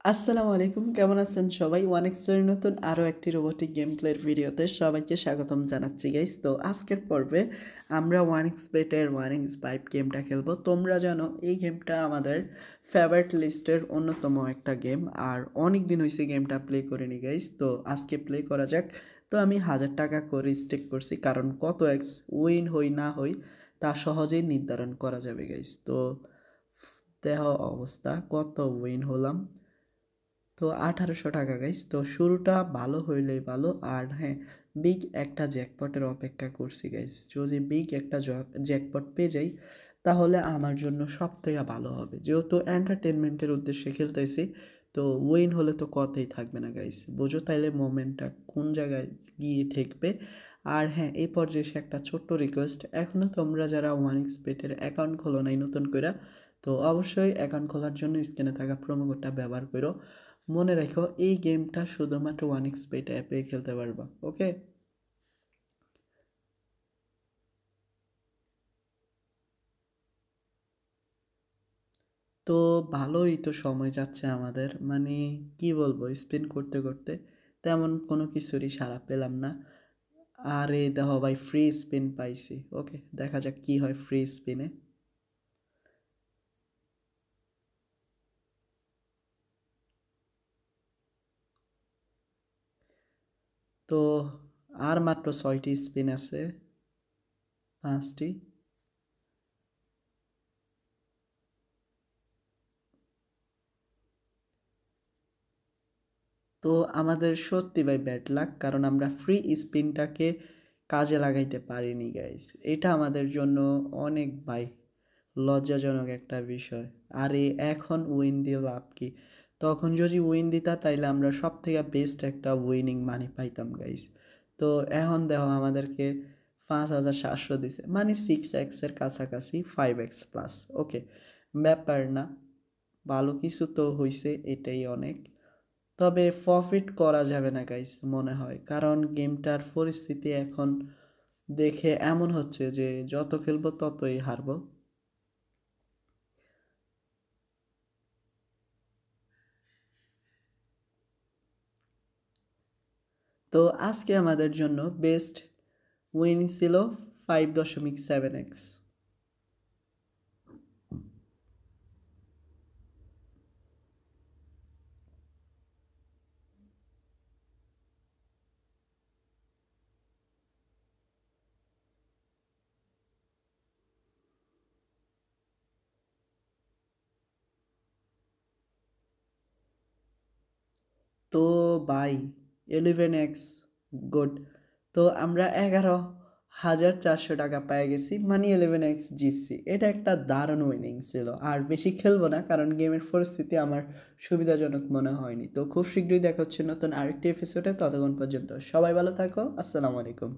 আসসালামু আলাইকুম, কেমন আছেন সবাই? ওয়ানিক্সের নতুন আরও একটি রোবোটিক গেম প্লের ভিডিওতে সবাইকে স্বাগতম জানাচ্ছি গাইস। তো আজকের পর্বে আমরা ওয়ানিক্স বেটের ওয়ানিক্স ভাইব গেমটা খেলবো। তোমরা জানো এই গেমটা আমাদের ফেভারিট লিস্টের অন্যতম একটা গেম, আর অনেক দিন হয়েছে গেমটা প্লে করিনি গাইস। তো আজকে প্লে করা যাক। তো আমি 1000 টাকা করে স্টেক করছি, কারণ কত এক্স উইন হই না হই তা সহজেই নির্ধারণ করা যাবে গাইস। তো দেহ অবস্থা কত উইন হলাম, তো 1800 টাকা গাইস। তো শুরুটা ভালো হইলেই ভালো। আর হ্যাঁ, বিগ একটা জ্যাকপটের অপেক্ষা করছি গাইস। যদি বিগ একটা জ্যাকপট পেয়ে যাই তাহলে আমার জন্য সব থেকে ভালো হবে, যেহেতু এন্টারটেনমেন্টের উদ্দেশ্যে খেলতেছি। তো উইন হলে তো কথাই থাকবে না গাইস, বুঝো তাইলে মোমেন্টটা কোন জায়গায় গিয়ে ঠেকবে। আর হ্যাঁ, এই পর্যায়ে এসে একটা ছোট্ট রিকোয়েস্ট, এখনও তোমরা যারা ওয়ানিক্স বেটের অ্যাকাউন্ট খোলো নাই নতুন করে, তো অবশ্যই অ্যাকাউন্ট খোলার জন্য স্ক্রিনে থাকা প্রোমো কোডটা ব্যবহার করো। মনে রাখো এই গেমটা শুধুমাত্র ওয়ানিক্সপেট অ্যাপে খেলতে পারবা, ওকে? তো ভালোই তো সময় যাচ্ছে আমাদের, মানে কি বলবো, স্পিন করতে করতে তেমন কোনো কিছুরই সাড়া পেলাম না। আরে দেখো ভাই, ফ্রি স্পিন পাইছি। ওকে, দেখা যাক কি হয় ফ্রি স্পিনে। তো আর মাত্র 6টি স্পিন আছে, 5টি। তো আমাদের সত্যি ভাই ব্যাড লাক, কারণ আমরা ফ্রি স্পিনটাকে কাজে লাগাইতে পারিনি গাইস। এটা আমাদের জন্য অনেক ভাই লজ্জাজনক একটা বিষয়। আরে এখন উইন দিয়ে লাভ কি? তখন যদি উইন দিতা তাইলে আমরা সব থেকে বেস্ট একটা উইনিং মানি পাইতাম গাইস। তো এখন দেখো আমাদেরকে 5700 দিছে, মানে 6x-এর কাছাকাছি, 5x প্লাস। ওকে, ব্যাপার না, ভালো কিছু তো হইছে, এটাই অনেক। তবে প্রফিট করা যাবে না গাইস মনে হয়, কারণ গেমটার পরিস্থিতি এখন দেখে এমন হচ্ছে যে যত খেলবো ততই হারবো। তো আজকে আমাদের জন্য বেস্ট উইন ছিল 5.7x। তো বাই 11x, গুড। তো আমরা 11,400 টাকা পেয়ে গেছি, মানে 11x জিতছি। এটা একটা দারুণ উইনিং ছিল। আর বেশি খেলবো না, কারণ গেমের পরিস্থিতি আমার সুবিধাজনক মনে হয়নি। তো খুব শীঘ্রই দেখা হচ্ছে নতুন আরেকটি এপিসোডে। ততক্ষণ পর্যন্ত সবাই ভালো থাকো, আসসালামু আলাইকুম।